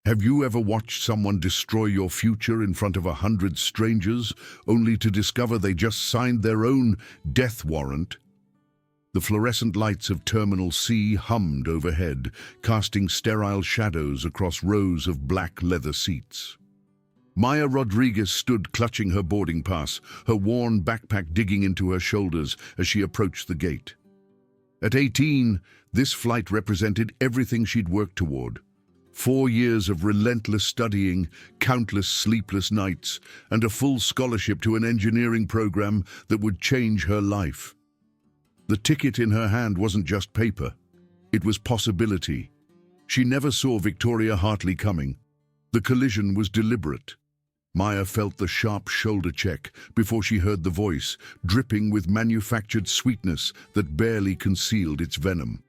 Have you ever watched someone destroy your future in front of 100 strangers, only to discover they just signed their own death warrant? The fluorescent lights of Terminal C hummed overhead, casting sterile shadows across rows of black leather seats. Maya Rodriguez stood clutching her boarding pass, her worn backpack digging into her shoulders as she approached the gate. At 18, this flight represented everything she'd worked toward. 4 years of relentless studying, countless sleepless nights, and a full scholarship to an engineering program that would change her life. The ticket in her hand wasn't just paper. It was possibility. She never saw Victoria Hartley coming. The collision was deliberate. Maya felt the sharp shoulder check before she heard the voice, dripping with manufactured sweetness that barely concealed its venom.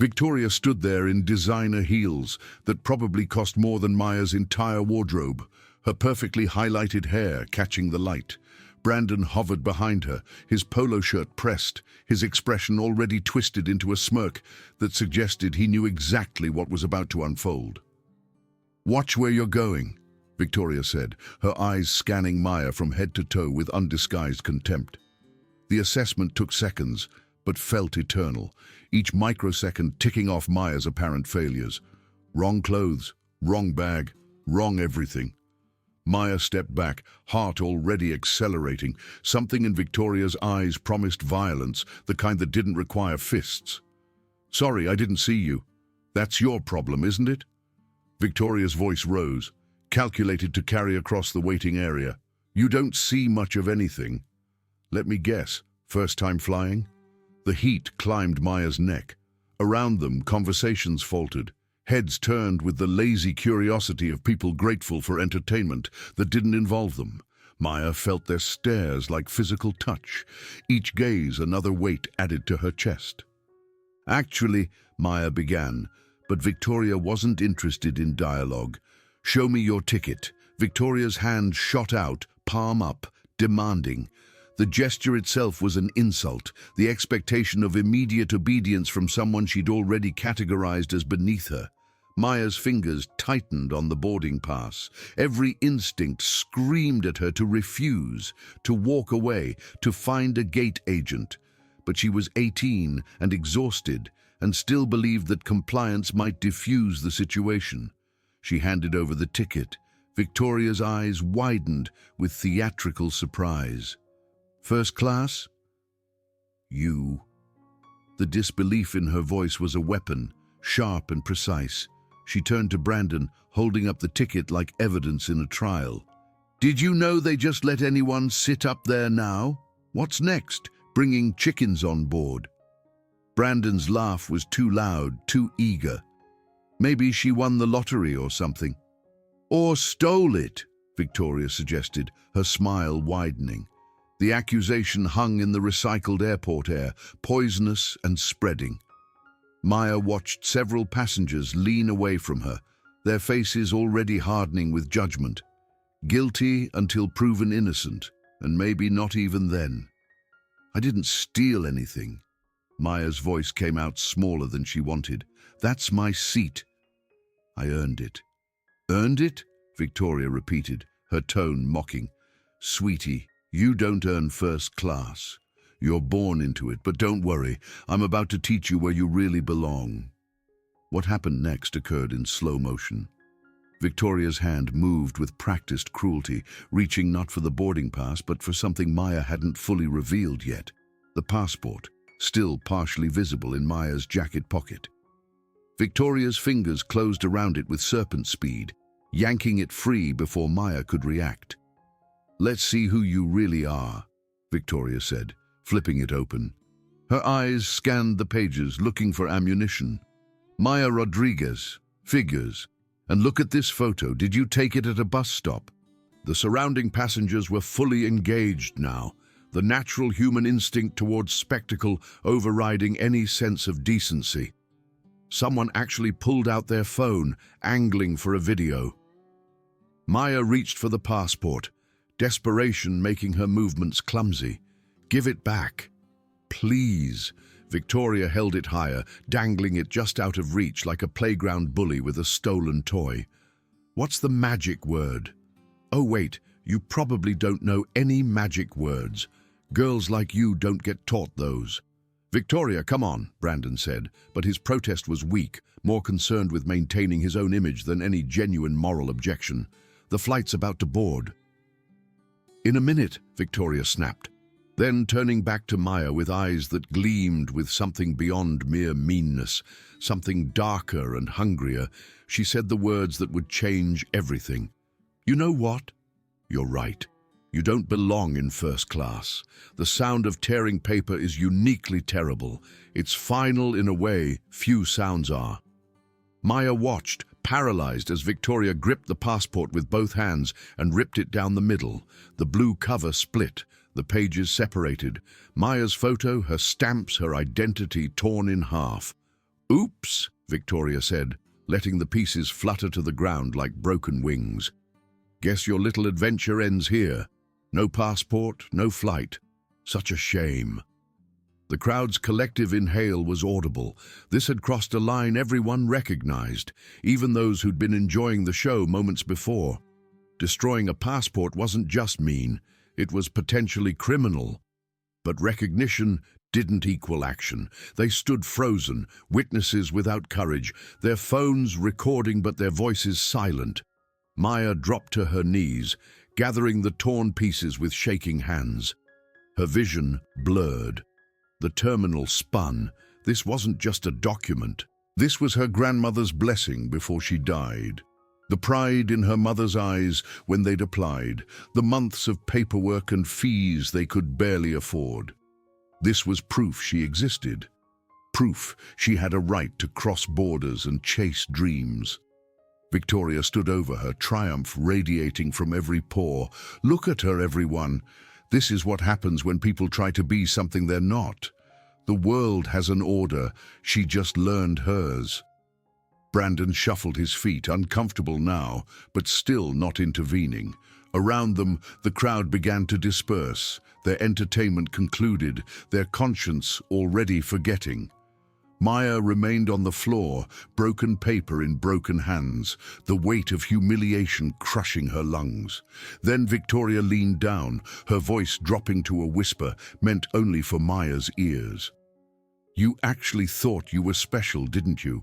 Victoria stood there in designer heels that probably cost more than Maya's entire wardrobe, her perfectly highlighted hair catching the light. Brandon hovered behind her, his polo shirt pressed, his expression already twisted into a smirk that suggested he knew exactly what was about to unfold. "Watch where you're going," Victoria said, her eyes scanning Maya from head to toe with undisguised contempt. The assessment took seconds, but felt eternal, each microsecond ticking off Maya's apparent failures. Wrong clothes, wrong bag, wrong everything. Maya stepped back, heart already accelerating. Something in Victoria's eyes promised violence, the kind that didn't require fists. "Sorry, I didn't see you. That's your problem, isn't it?" Victoria's voice rose, calculated to carry across the waiting area. "You don't see much of anything. Let me guess, first time flying?" The heat climbed Maya's neck. Around them, conversations faltered. Heads turned with the lazy curiosity of people grateful for entertainment that didn't involve them. Maya felt their stares like physical touch, each gaze another weight added to her chest. "Actually," Maya began, but Victoria wasn't interested in dialogue. "Show me your ticket." Victoria's hand shot out, palm up, demanding. The gesture itself was an insult, the expectation of immediate obedience from someone she'd already categorized as beneath her. Maya's fingers tightened on the boarding pass. Every instinct screamed at her to refuse, to walk away, to find a gate agent. But she was 18 and exhausted, and still believed that compliance might diffuse the situation. She handed over the ticket. Victoria's eyes widened with theatrical surprise. "First class?" "You." The disbelief in her voice was a weapon, sharp and precise. She turned to Brandon, holding up the ticket like evidence in a trial. "Did you know they just let anyone sit up there now? What's next? Bringing chickens on board?" Brandon's laugh was too loud, too eager. "Maybe she won the lottery or something." "Or stole it," Victoria suggested, her smile widening. The accusation hung in the recycled airport air, poisonous and spreading. Maya watched several passengers lean away from her, their faces already hardening with judgment. Guilty until proven innocent, and maybe not even then. "I didn't steal anything." Maya's voice came out smaller than she wanted. "That's my seat. I earned it." "Earned it?" Victoria repeated, her tone mocking. "Sweetie, you don't earn first class. You're born into it, but don't worry, I'm about to teach you where you really belong." What happened next occurred in slow motion. Victoria's hand moved with practiced cruelty, reaching not for the boarding pass, but for something Maya hadn't fully revealed yet. The passport, still partially visible in Maya's jacket pocket. Victoria's fingers closed around it with serpent speed, yanking it free before Maya could react. "Let's see who you really are," Victoria said, flipping it open. Her eyes scanned the pages, looking for ammunition. "Maya Rodriguez, figures. And look at this photo. Did you take it at a bus stop?" The surrounding passengers were fully engaged now, the natural human instinct towards spectacle overriding any sense of decency. Someone actually pulled out their phone, angling for a video. Maya reached for the passport, desperation making her movements clumsy. "Give it back. Please." Victoria held it higher, dangling it just out of reach like a playground bully with a stolen toy. What's the magic word? Oh wait, you probably don't know any magic words. Girls like you don't get taught those. Victoria, come on, Brandon said, but his protest was weak, more concerned with maintaining his own image than any genuine moral objection. The flight's about to board. In a minute, Victoria snapped. Then, turning back to Maya with eyes that gleamed with something beyond mere meanness, something darker and hungrier, she said the words that would change everything. You know what? You're right. You don't belong in first class. The sound of tearing paper is uniquely terrible. It's final in a way few sounds are. Maya watched, paralyzed, as Victoria gripped the passport with both hands and ripped it down the middle. The blue cover split, the pages separated. Maya's photo, her stamps, her identity torn in half. Oops, Victoria said, letting the pieces flutter to the ground like broken wings. Guess your little adventure ends here. No passport, no flight. Such a shame. The crowd's collective inhale was audible. This had crossed a line everyone recognized, even those who'd been enjoying the show moments before. Destroying a passport wasn't just mean, it was potentially criminal. But recognition didn't equal action. They stood frozen, witnesses without courage, their phones recording but their voices silent. Maya dropped to her knees, gathering the torn pieces with shaking hands. Her vision blurred. The terminal spun. This wasn't just a document. This was her grandmother's blessing before she died. The pride in her mother's eyes when they'd applied, the months of paperwork and fees they could barely afford. This was proof she existed. Proof she had a right to cross borders and chase dreams. Victoria stood over her, triumph radiating from every pore. Look at her, everyone. This is what happens when people try to be something they're not. The world has an order. She just learned hers. Brandon shuffled his feet, uncomfortable now, but still not intervening. Around them, the crowd began to disperse, their entertainment concluded, their conscience already forgetting. Maya remained on the floor, broken paper in broken hands, the weight of humiliation crushing her lungs. Then Victoria leaned down, her voice dropping to a whisper meant only for Maya's ears. You actually thought you were special, didn't you?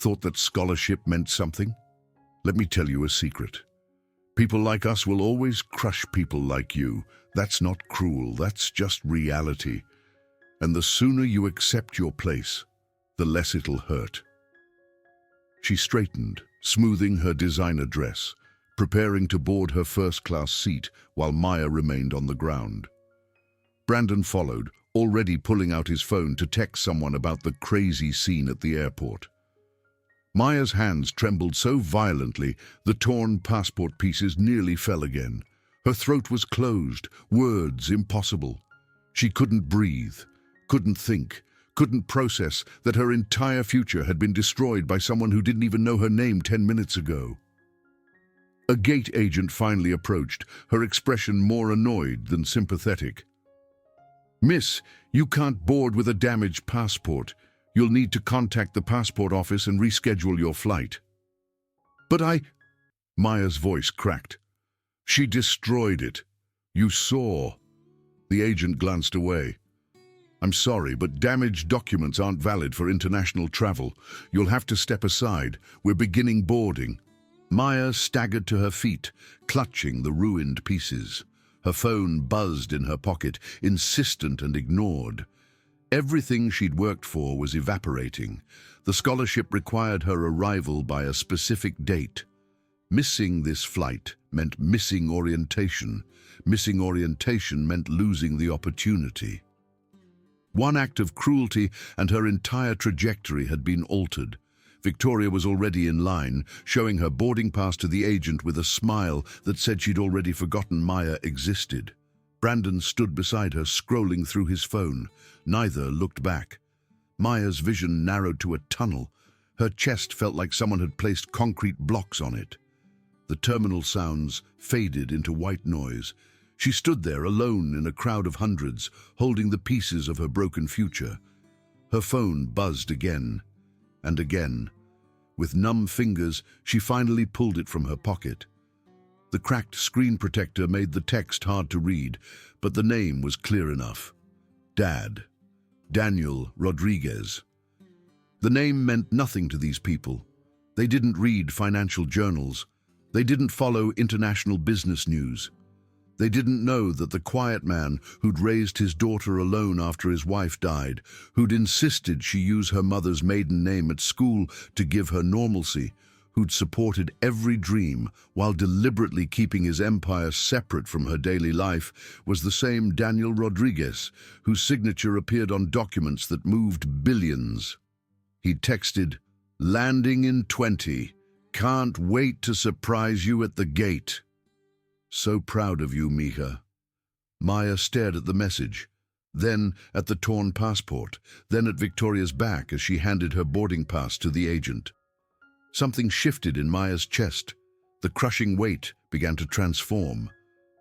Thought that scholarship meant something? Let me tell you a secret. People like us will always crush people like you. That's not cruel, that's just reality. And the sooner you accept your place, the less it'll hurt. She straightened, smoothing her designer dress, preparing to board her first-class seat while Maya remained on the ground. Brandon followed, already pulling out his phone to text someone about the crazy scene at the airport. Maya's hands trembled so violently, the torn passport pieces nearly fell again. Her throat was closed, words impossible. She couldn't breathe, couldn't think, couldn't process that her entire future had been destroyed by someone who didn't even know her name 10 minutes ago. A gate agent finally approached, her expression more annoyed than sympathetic. Miss, you can't board with a damaged passport. You'll need to contact the passport office and reschedule your flight. But Maya's voice cracked. She destroyed it. You saw. The agent glanced away. I'm sorry, but damaged documents aren't valid for international travel. You'll have to step aside. We're beginning boarding. Maya staggered to her feet, clutching the ruined pieces. Her phone buzzed in her pocket, insistent and ignored. Everything she'd worked for was evaporating. The scholarship required her arrival by a specific date. Missing this flight meant missing orientation. Missing orientation meant losing the opportunity. One act of cruelty and her entire trajectory had been altered. Victoria was already in line, showing her boarding pass to the agent with a smile that said she'd already forgotten Maya existed. Brandon stood beside her, scrolling through his phone. Neither looked back. Maya's vision narrowed to a tunnel. Her chest felt like someone had placed concrete blocks on it. The terminal sounds faded into white noise. She stood there alone in a crowd of hundreds, holding the pieces of her broken future. Her phone buzzed again and again. With numb fingers, she finally pulled it from her pocket. The cracked screen protector made the text hard to read, but the name was clear enough. Dad. Daniel Rodriguez. The name meant nothing to these people. They didn't read financial journals. They didn't follow international business news. They didn't know that the quiet man who'd raised his daughter alone after his wife died, who'd insisted she use her mother's maiden name at school to give her normalcy, who'd supported every dream while deliberately keeping his empire separate from her daily life, was the same Daniel Rodriguez, whose signature appeared on documents that moved billions. He texted, "Landing in 20. Can't wait to surprise you at the gate. So proud of you, Mija." Maya stared at the message, then at the torn passport, then at Victoria's back as she handed her boarding pass to the agent. Something shifted in Maya's chest. The crushing weight began to transform,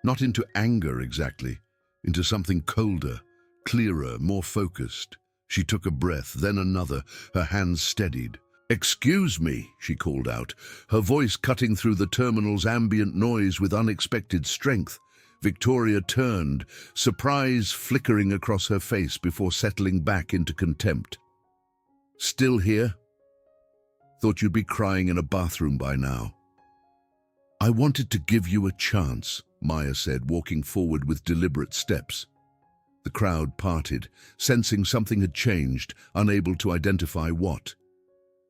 not into anger exactly, into something colder, clearer, more focused. She took a breath, then another, her hands steadied. "Excuse me," she called out, her voice cutting through the terminal's ambient noise with unexpected strength. Victoria turned, surprise flickering across her face before settling back into contempt. "Still here? Thought you'd be crying in a bathroom by now." "I wanted to give you a chance," Maya said, walking forward with deliberate steps. The crowd parted, sensing something had changed, unable to identify what.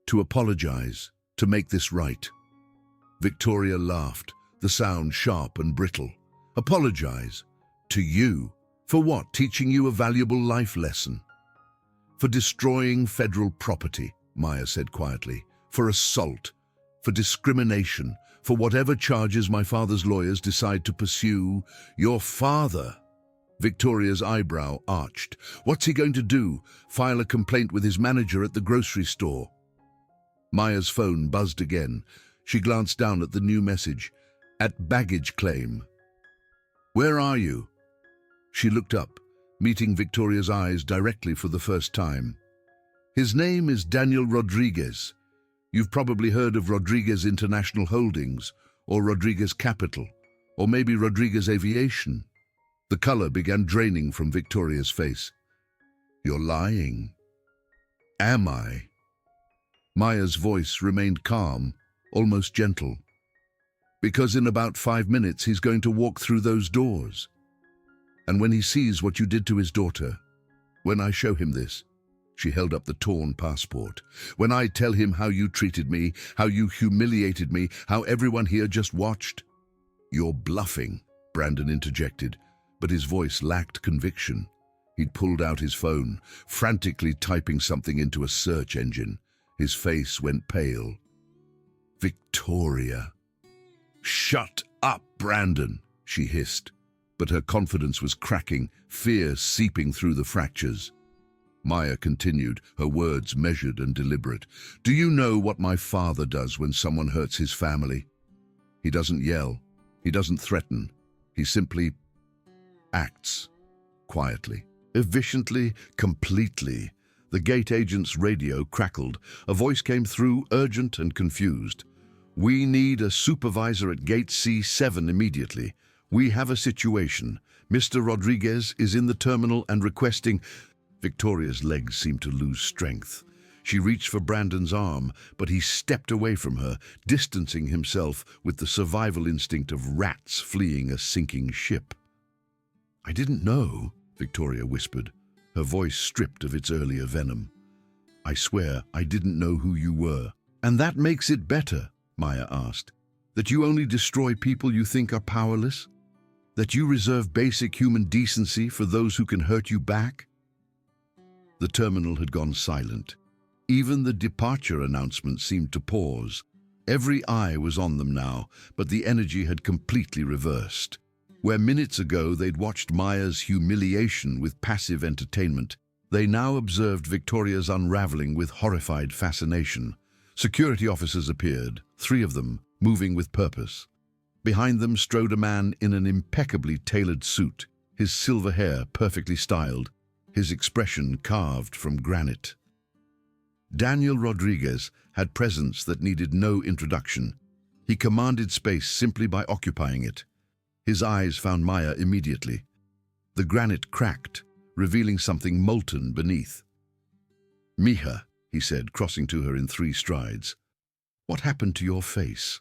"To apologize, to make this right." Victoria laughed, the sound sharp and brittle. "Apologize? To you? For what? Teaching you a valuable life lesson?" "For destroying federal property," Maya said quietly. "For assault, for discrimination, for whatever charges my father's lawyers decide to pursue." "Your father?" Victoria's eyebrow arched. "What's he going to do? File a complaint with his manager at the grocery store?" Maya's phone buzzed again. She glanced down at the new message. "At baggage claim." "Where are you?" She looked up, meeting Victoria's eyes directly for the first time. "His name is Daniel Rodriguez. You've probably heard of Rodriguez International Holdings, or Rodriguez Capital, or maybe Rodriguez Aviation." The color began draining from Victoria's face. "You're lying." "Am I?" Maya's voice remained calm, almost gentle. "Because in about 5 minutes he's going to walk through those doors. And when he sees what you did to his daughter, when I show him this," she held up the torn passport, "when I tell him how you treated me, how you humiliated me, how everyone here just watched." "You're bluffing," Brandon interjected, but his voice lacked conviction. He'd pulled out his phone, frantically typing something into a search engine. His face went pale. "Victoria." "Shut up, Brandon," she hissed, but her confidence was cracking, fear seeping through the fractures. Maya continued, her words measured and deliberate. "Do you know what my father does when someone hurts his family? He doesn't yell. He doesn't threaten. He simply acts. Quietly, efficiently, completely." The gate agent's radio crackled. A voice came through, urgent and confused. "We need a supervisor at gate C7 immediately. We have a situation. Mr. Rodriguez is in the terminal and requesting—" Victoria's legs seemed to lose strength. She reached for Brandon's arm, but he stepped away from her, distancing himself with the survival instinct of rats fleeing a sinking ship. "I didn't know," Victoria whispered, her voice stripped of its earlier venom. "I swear I didn't know who you were." "And that makes it better?" Maya asked. "That you only destroy people you think are powerless? That you reserve basic human decency for those who can hurt you back?" The terminal had gone silent. Even the departure announcement seemed to pause. Every eye was on them now, but the energy had completely reversed. Where minutes ago they'd watched Maya's humiliation with passive entertainment, they now observed Victoria's unraveling with horrified fascination. Security officers appeared, 3 of them, moving with purpose. Behind them strode a man in an impeccably tailored suit, his silver hair perfectly styled, his expression carved from granite. Daniel Rodriguez had presence that needed no introduction. He commanded space simply by occupying it. His eyes found Maya immediately. The granite cracked, revealing something molten beneath. "Mija," he said, crossing to her in 3 strides. "What happened to your face?"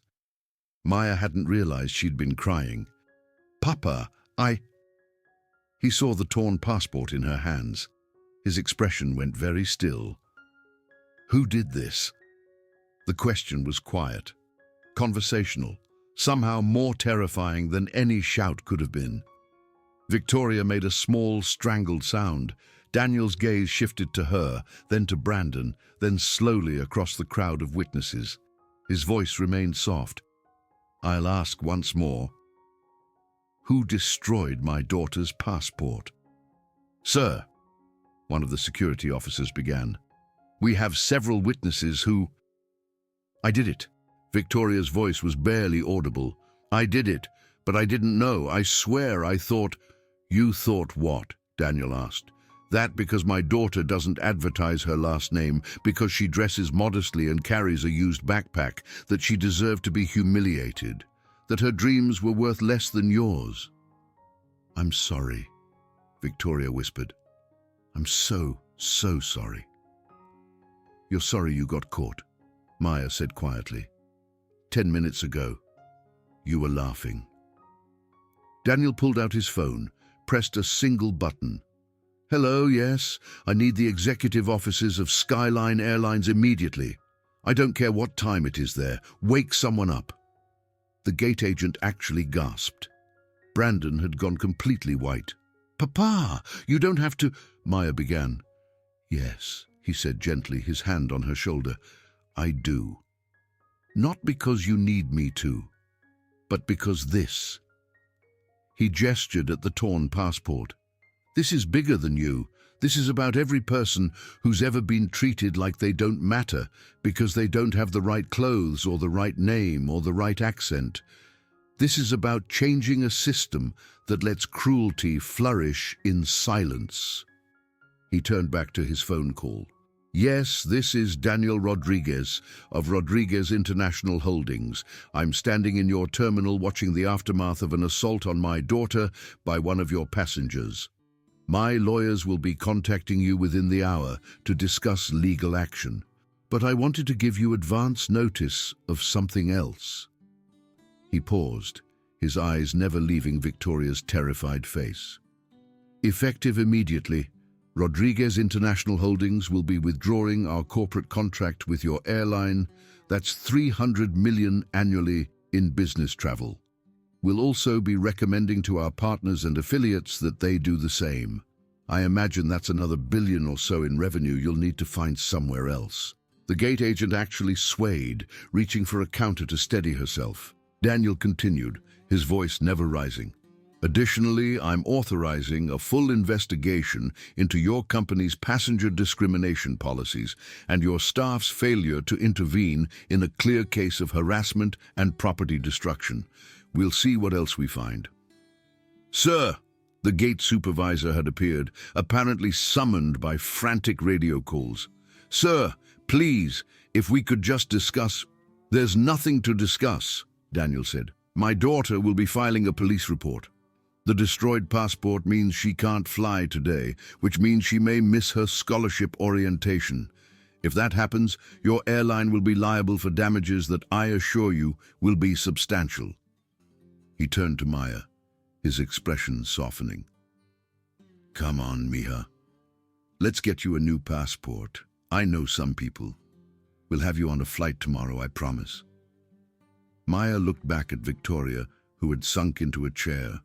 Maya hadn't realized she'd been crying. "Papa, I—" He saw the torn passport in her hands. His expression went very still. "Who did this?" The question was quiet, conversational, somehow more terrifying than any shout could have been. Victoria made a small, strangled sound. Daniel's gaze shifted to her, then to Brandon, then slowly across the crowd of witnesses. His voice remained soft. "I'll ask once more. Who destroyed my daughter's passport?" "Sir," one of the security officers began, "we have several witnesses who—" "I did it." Victoria's voice was barely audible. "I did it, but I didn't know. I swear I thought—" "You thought what?" Daniel asked. "That because my daughter doesn't advertise her last name, because she dresses modestly and carries a used backpack, that she deserved to be humiliated, that her dreams were worth less than yours." "I'm sorry," Victoria whispered. "I'm so sorry." "You're sorry you got caught," Maya said quietly. 10 minutes ago, you were laughing." Daniel pulled out his phone, pressed a single button. "Hello, yes, I need the executive offices of Skyline Airlines immediately. I don't care what time it is there. Wake someone up." The gate agent actually gasped. Brandon had gone completely white. "Papa, you don't have to—" Maya began. "Yes," he said gently, his hand on her shoulder. "I do. Not because you need me to, but because this." He gestured at the torn passport. "This is bigger than you. This is about every person who's ever been treated like they don't matter because they don't have the right clothes or the right name or the right accent. This is about changing a system that lets cruelty flourish in silence." He turned back to his phone call. "Yes, this is Daniel Rodriguez of Rodriguez International Holdings. I'm standing in your terminal watching the aftermath of an assault on my daughter by one of your passengers. My lawyers will be contacting you within the hour to discuss legal action. But I wanted to give you advance notice of something else." He paused, his eyes never leaving Victoria's terrified face. "Effective immediately, Rodriguez International Holdings will be withdrawing our corporate contract with your airline. That's $300 million annually in business travel. We'll also be recommending to our partners and affiliates that they do the same. I imagine that's another $1 billion or so in revenue you'll need to find somewhere else." The gate agent actually swayed, reaching for a counter to steady herself. Daniel continued, his voice never rising. "Additionally, I'm authorizing a full investigation into your company's passenger discrimination policies and your staff's failure to intervene in a clear case of harassment and property destruction. We'll see what else we find." "Sir!" The gate supervisor had appeared, apparently summoned by frantic radio calls. "Sir, please, if we could just discuss—" "There's nothing to discuss," Daniel said. "My daughter will be filing a police report. The destroyed passport means she can't fly today, which means she may miss her scholarship orientation. If that happens, your airline will be liable for damages that I assure you will be substantial." He turned to Maya, his expression softening. "Come on, Mija. Let's get you a new passport. I know some people. We'll have you on a flight tomorrow, I promise." Maya looked back at Victoria, who had sunk into a chair,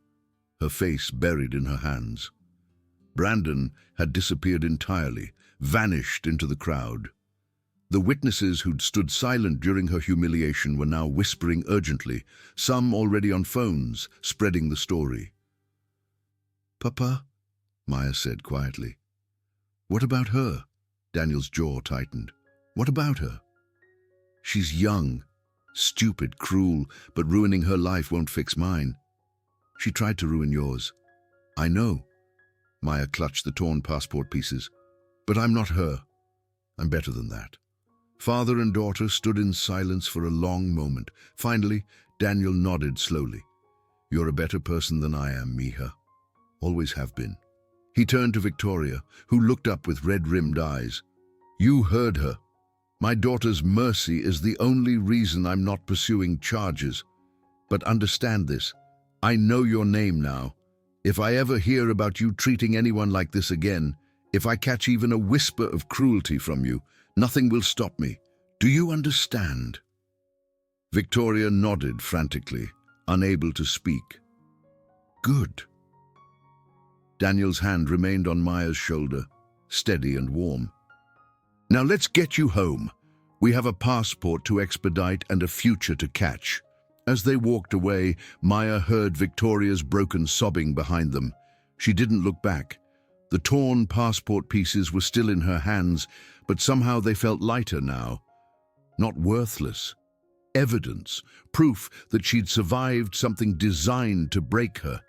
her face buried in her hands. Brandon had disappeared entirely, vanished into the crowd. The witnesses who'd stood silent during her humiliation were now whispering urgently, some already on phones, spreading the story. "Papa," Maya said quietly. "What about her?" Daniel's jaw tightened. "What about her?" "She's young, stupid, cruel, but ruining her life won't fix mine. She tried to ruin yours. I know. Maya clutched the torn passport pieces. But I'm not her. I'm better than that. Father and daughter stood in silence for a long moment. Finally, Daniel nodded slowly. You're a better person than I am, Miha. Always have been. He turned to Victoria, who looked up with red-rimmed eyes. You heard her. My daughter's mercy is the only reason I'm not pursuing charges. But understand this. I know your name now. If I ever hear about you treating anyone like this again, if I catch even a whisper of cruelty from you, nothing will stop me. Do you understand? Victoria nodded frantically, unable to speak. Good. Daniel's hand remained on Maya's shoulder, steady and warm. Now let's get you home. We have a passport to expedite and a future to catch. As they walked away, Maya heard Victoria's broken sobbing behind them. She didn't look back. The torn passport pieces were still in her hands, but somehow they felt lighter now. Not worthless. Evidence, proof that she'd survived something designed to break her.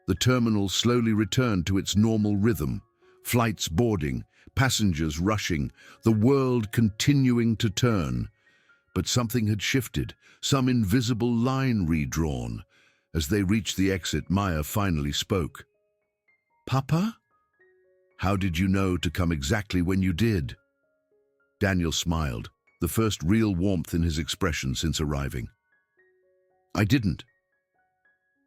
The terminal slowly returned to its normal rhythm. Flights boarding, passengers rushing, the world continuing to turn. But something had shifted, some invisible line redrawn. As they reached the exit, Maya finally spoke. Papa? How did you know to come exactly when you did? Daniel smiled, the first real warmth in his expression since arriving. I didn't.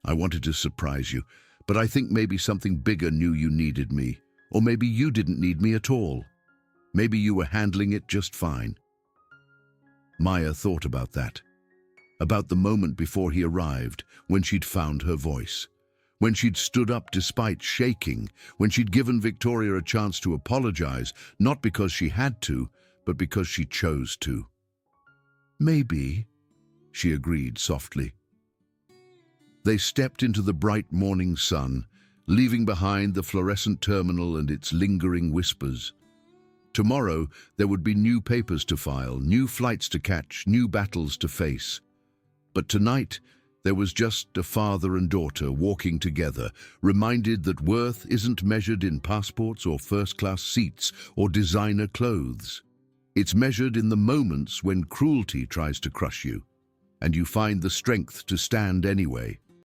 I wanted to surprise you, but I think maybe something bigger knew you needed me, or maybe you didn't need me at all. Maybe you were handling it just fine. Maya thought about that, about the moment before he arrived, when she'd found her voice, when she'd stood up despite shaking, when she'd given Victoria a chance to apologize, not because she had to, but because she chose to. Maybe, she agreed softly. They stepped into the bright morning sun, leaving behind the fluorescent terminal and its lingering whispers. Tomorrow, there would be new papers to file, new flights to catch, new battles to face. But tonight, there was just a father and daughter walking together, reminded that worth isn't measured in passports or first-class seats or designer clothes. It's measured in the moments when cruelty tries to crush you, and you find the strength to stand anyway.